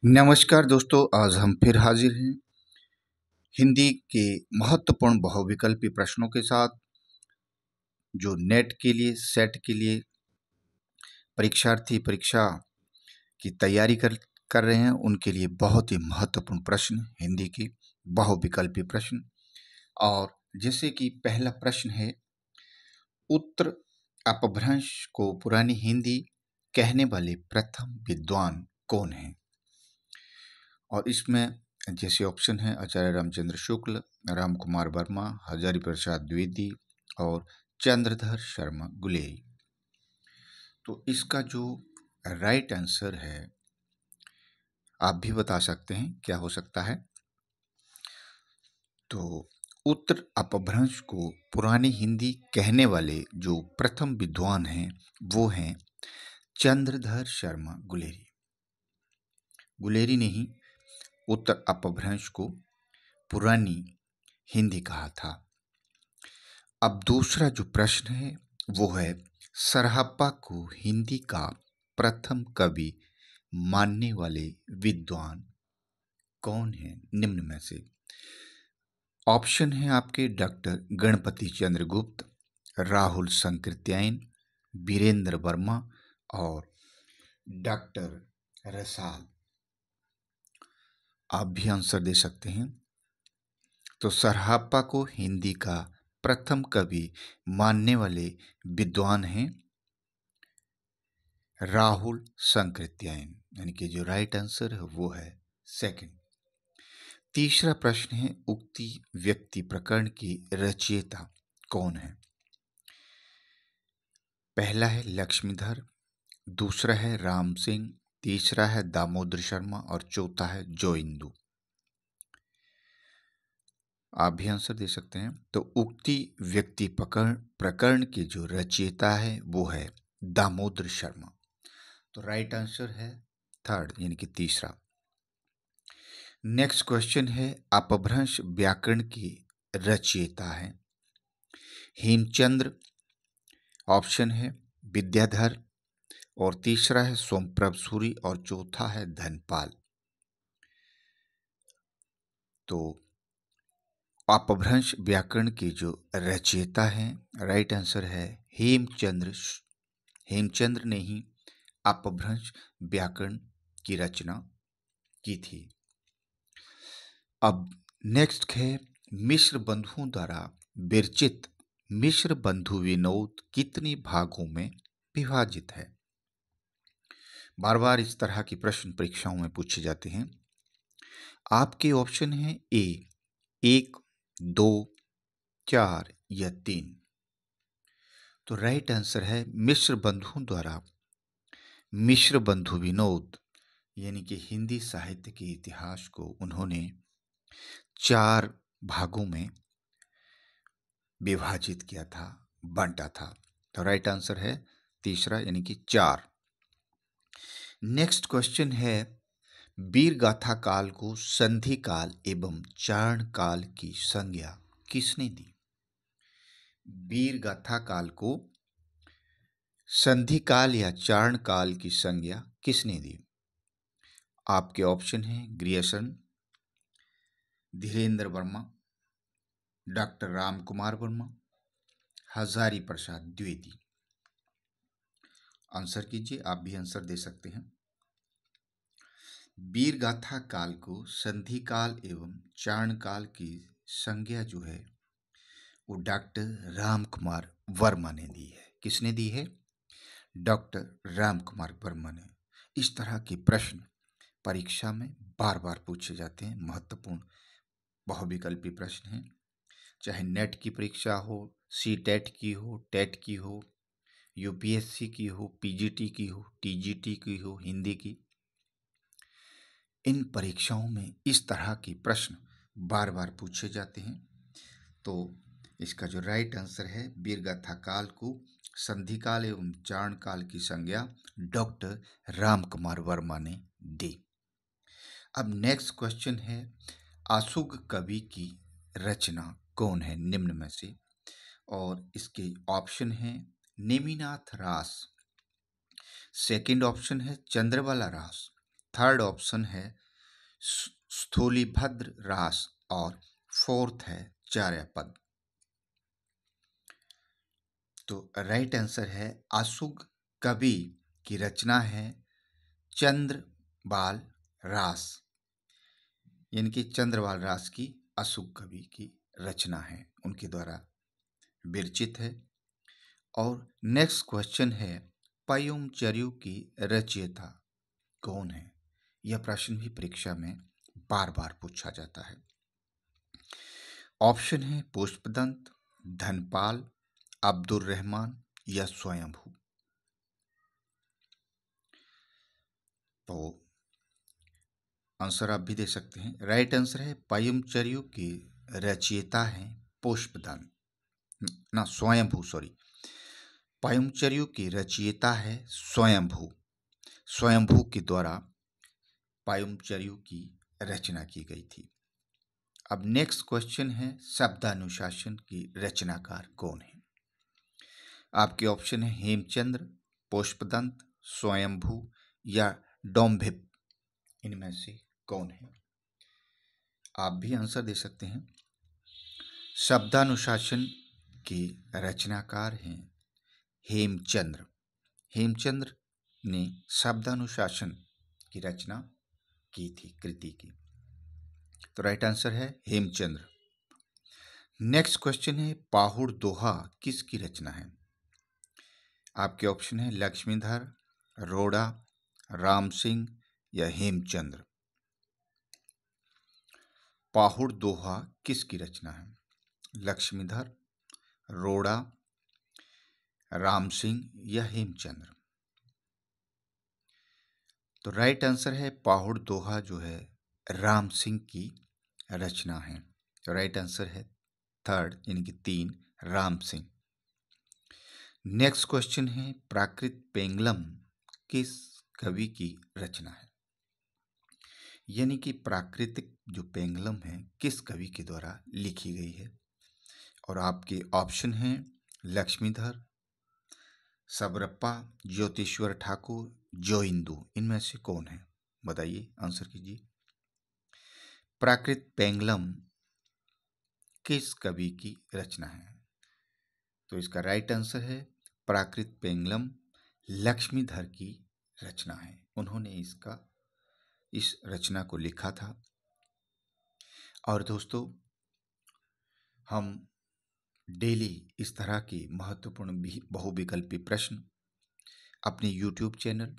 नमस्कार दोस्तों, आज हम फिर हाजिर हैं हिंदी के महत्वपूर्ण बहुविकल्पी प्रश्नों के साथ। जो नेट के लिए, सेट के लिए परीक्षार्थी परीक्षा की तैयारी कर रहे हैं, उनके लिए बहुत ही महत्वपूर्ण प्रश्न हिंदी के बहुविकल्पी प्रश्न। और जैसे कि पहला प्रश्न है, उत्तर अपभ्रंश को पुरानी हिंदी कहने वाले प्रथम विद्वान कौन हैं? और इसमें जैसे ऑप्शन है आचार्य रामचंद्र शुक्ल, राम कुमार वर्मा, हजारी प्रसाद द्विवेदी और चंद्रधर शर्मा गुलेरी। तो इसका जो राइट आंसर है, आप भी बता सकते हैं क्या हो सकता है। तो उत्तर अपभ्रंश को पुरानी हिंदी कहने वाले जो प्रथम विद्वान हैं वो हैं चंद्रधर शर्मा गुलेरी। गुलेरी ने ही उत्तर अपभ्रंश को पुरानी हिंदी कहा था। अब दूसरा जो प्रश्न है वो है, सरहप्पा को हिंदी का प्रथम कवि मानने वाले विद्वान कौन है निम्न में से? ऑप्शन है आपके डॉक्टर गणपति चंद्र गुप्त, राहुल संकृत्यायन, वीरेंद्र वर्मा और डॉक्टर रसाल। आप भी आंसर दे सकते हैं। तो सरहप्पा को हिंदी का प्रथम कवि मानने वाले विद्वान हैं राहुल संकृत्यायन, यानी कि जो राइट आंसर है वो है सेकंड। तीसरा प्रश्न है, उक्ति व्यक्ति प्रकरण की रचयिता कौन है? पहला है लक्ष्मीधर, दूसरा है राम सिंह, तीसरा है दामोदर शर्मा और चौथा है जोइंदू। आप भी आंसर दे सकते हैं। तो उक्ति व्यक्ति प्रकरण की जो रचयिता है वो है दामोदर शर्मा। तो राइट आंसर है थर्ड, यानी कि तीसरा। नेक्स्ट क्वेश्चन है, अपभ्रंश व्याकरण की रचयिता है हेमचंद्र, ऑप्शन है विद्याधर और तीसरा है सोमप्रभ सूरी और चौथा है धनपाल। तो अपभ्रंश व्याकरण की जो रचयिता है, राइट आंसर है हेमचंद्र। हेमचंद्र ने ही अपभ्रंश व्याकरण की रचना की थी। अब नेक्स्ट है, मिश्र बंधुओं द्वारा विरचित मिश्र बंधु विनोद कितने भागों में विभाजित है? बार बार इस तरह के प्रश्न परीक्षाओं में पूछे जाते हैं। आपके ऑप्शन है ए 1, 2, 4 या 3। तो राइट आंसर है मिश्र बंधुओं द्वारा मिश्र बंधु विनोद, यानी कि हिंदी साहित्य के इतिहास को उन्होंने 4 भागों में विभाजित किया था, बांटा था। तो राइट आंसर है तीसरा, यानी कि 4। नेक्स्ट क्वेश्चन है, वीर गाथा काल को संधि काल एवं चारण काल की संज्ञा किसने दी? वीर गाथा काल को संधि काल या चारण काल की संज्ञा किसने दी? आपके ऑप्शन हैं Grierson, Dhirendra Verma, doctor Ram Kumar Verma, Hazari Prasad Dwivedi. Answer कीजिए, आप भी आंसर दे सकते हैं। वीर गाथा काल को संधि काल एवं चारण काल की संज्ञा जो है वो डॉक्टर राम कुमार वर्मा ने दी है। किसने दी है? डॉक्टर राम कुमार वर्मा ने। इस तरह के प्रश्न परीक्षा में बार बार पूछे जाते हैं, महत्वपूर्ण बहुविकल्पी प्रश्न हैं। चाहे नेट की परीक्षा हो, सीटेट की हो, टेट की हो, यूपीएससी की हो, पीजीटी की हो, टीजीटी की हो, हिंदी की, इन परीक्षाओं में इस तरह के प्रश्न बार बार पूछे जाते हैं। तो इसका जो राइट आंसर है, वीरगाथा काल को संधि काल एवं चारण काल की संज्ञा डॉक्टर राम कुमार वर्मा ने दी। अब नेक्स्ट क्वेश्चन है, आशुग कवि की रचना कौन है निम्न में से? और इसके ऑप्शन हैं नेमिनाथ रास, सेकंड ऑप्शन है चंद्रबाला रास, थर्ड ऑप्शन है स्थूलीभद्र रास और फोर्थ है चार्यापद। तो राइट आंसर है आशुग कवि की रचना है चंद्रबाल रास, यानी कि चंद्रबाल रास की अशुग कवि की रचना है, उनके द्वारा विरचित है। और नेक्स्ट क्वेश्चन है पयुमचर्यु की रचयिता कौन है? यह प्रश्न भी परीक्षा में बार बार पूछा जाता है। ऑप्शन है पुष्पदंत, धनपाल, अब्दुल रहमान या स्वयंभू। तो आंसर आप भी दे सकते हैं। राइट आंसर है पयुमचर्यु की रचयिता है पुष्पदंत, ना स्वयंभू, सॉरी, पयुमचर्यु की रचयिता है स्वयंभू। स्वयंभू के द्वारा पयुमचर्यु की रचना की गई थी। अब नेक्स्ट क्वेश्चन है शब्दानुशासन की रचनाकार कौन है? आपके ऑप्शन है हेमचंद्र, पुष्पदंत, स्वयंभू या डोम्भिप। इनमें से कौन है? आप भी आंसर दे सकते हैं। शब्दानुशासन के रचनाकार हैं हेमचंद्र। हेमचंद्र ने शब्दानुशासन की रचना की थी, कृति की। तो राइट आंसर है हेमचंद्र। नेक्स्ट क्वेश्चन है पाहुड़ दोहा किसकी रचना है? आपके ऑप्शन है लक्ष्मीधर, रोड़ा, राम सिंह या हेमचंद्र। पाहुड़ दोहा किसकी रचना है? लक्ष्मीधर, रोड़ा, राम सिंह या हेमचंद्र। तो राइट आंसर है पाहुड़ दोहा जो है राम सिंह की रचना है। तो राइट आंसर है थर्ड, यानी कि 3, राम सिंह। नेक्स्ट क्वेश्चन है प्राकृत पेंगलम किस कवि की रचना है? यानी कि प्राकृतिक जो पेंगलम है किस कवि के द्वारा लिखी गई है? और आपके ऑप्शन हैं लक्ष्मीधर, सबरप्पा, ज्योतिश्वर ठाकुर, जोइंदू। इनमें से कौन है? बताइए, आंसर कीजिए। प्राकृत पेंगलम किस कवि की रचना है? तो इसका राइट आंसर है प्राकृत पेंगलम लक्ष्मीधर की रचना है। उन्होंने इस रचना को लिखा था। और दोस्तों, हम डेली इस तरह की महत्वपूर्ण बहुविकल्पी प्रश्न अपने YouTube चैनल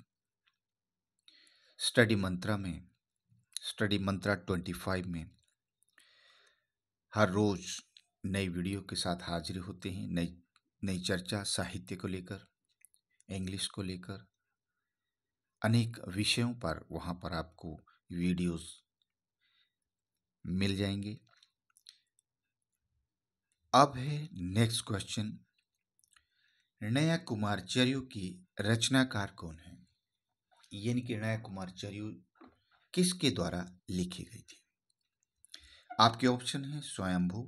स्टडी मंत्रा 25 में हर रोज नई वीडियो के साथ हाजिर होते हैं। नई चर्चा, साहित्य को लेकर, इंग्लिश को लेकर, अनेक विषयों पर वहाँ पर आपको वीडियोस मिल जाएंगे। अब है नेक्स्ट क्वेश्चन, नया कुमारचर्यु की रचनाकार कौन है? यानी कि नया कुमारचर्यु किसके द्वारा लिखी गई थी? आपके ऑप्शन है स्वयंभू,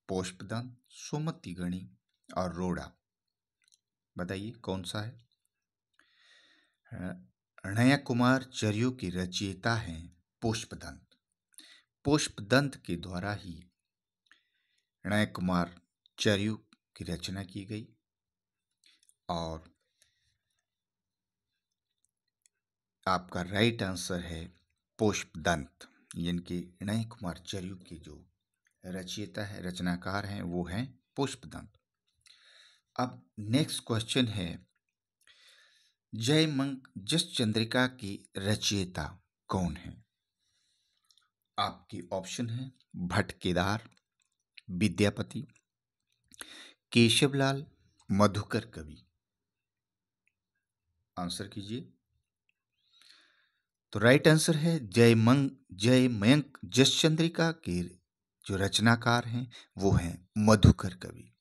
पुष्पदंत, सुमतिगणि और रोड़ा। बताइए कौन सा है? नया कुमारचर्यु की रचयिता है पुष्पदंत। पुष्पदंत के द्वारा ही नया कुमारचर्यु की रचना की गई। और आपका राइट आंसर है पुष्पदंत, यानी कि नए कुमारचर्यु के जो रचयिता है, रचनाकार हैं, वो हैं पुष्पदंत। अब नेक्स्ट क्वेश्चन है जयमंक जस चंद्रिका की रचयिता कौन है? आपके ऑप्शन है भट्ट केदार, विद्यापति, केशवलाल, मधुकर कवि। आंसर कीजिए। तो राइट आंसर है जयमयंक जस चंद्रिका के जो रचनाकार हैं वो हैं मधुकर कवि।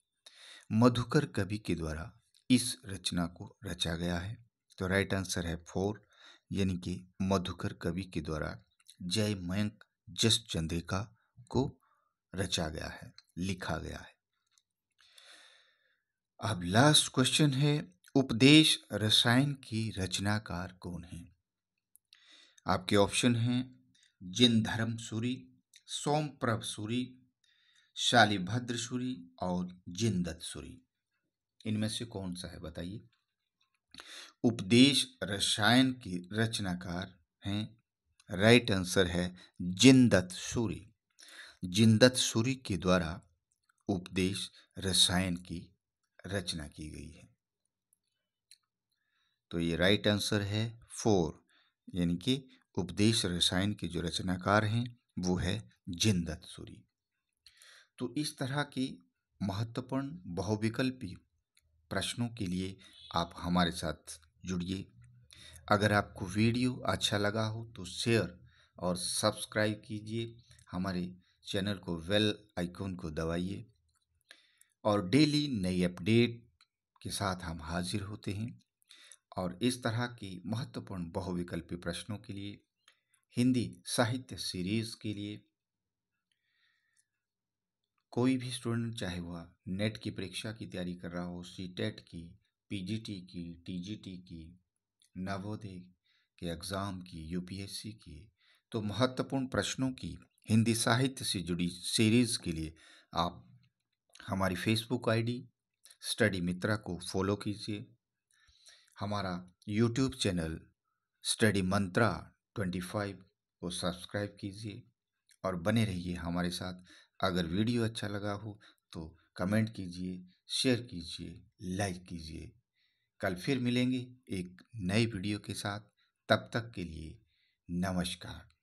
मधुकर कवि के द्वारा इस रचना को रचा गया है। तो राइट आंसर है 4, यानी कि मधुकर कवि के द्वारा जयमयंक जस चंद्रिका को रचा गया है, लिखा गया है। अब लास्ट क्वेश्चन है उपदेश रसायन की रचनाकार कौन है? आपके ऑप्शन हैं जिनधर्म सूरी, सोमप्रभ सूरी, शालिभद्र सूरी और जिनदत्त सूरी। इनमें से कौन सा है बताइए। उपदेश रसायन के रचनाकार हैं, राइट आंसर है जिनदत्त सूरी। जिनदत्त सूरी के द्वारा उपदेश रसायन की रचना की गई है। तो ये राइट आंसर है 4, यानी कि उपदेश रसायन के जो रचनाकार हैं वो है जिनदत्त सूरी। तो इस तरह के महत्वपूर्ण बहुविकल्पी प्रश्नों के लिए आप हमारे साथ जुड़िए। अगर आपको वीडियो अच्छा लगा हो तो शेयर और सब्सक्राइब कीजिए, हमारे चैनल को बेल आइकन को दबाइए और डेली नई अपडेट के साथ हम हाजिर होते हैं। और इस तरह की महत्वपूर्ण बहुविकल्पी प्रश्नों के लिए, हिंदी साहित्य सीरीज के लिए कोई भी स्टूडेंट, चाहे वह नेट की परीक्षा की तैयारी कर रहा हो, सीटेट की, पीजीटी की, टीजीटी की, नवोदय के एग्ज़ाम की, यूपीएससी की, तो महत्वपूर्ण प्रश्नों की हिंदी साहित्य से जुड़ी सीरीज़ के लिए आप हमारी फेसबुक आईडी स्टडी मित्रा को फॉलो कीजिए, हमारा यूट्यूब चैनल स्टडी मंत्रा 25 को सब्सक्राइब कीजिए और बने रहिए हमारे साथ। अगर वीडियो अच्छा लगा हो तो कमेंट कीजिए, शेयर कीजिए, लाइक कीजिए। कल फिर मिलेंगे एक नई वीडियो के साथ। तब तक के लिए नमस्कार।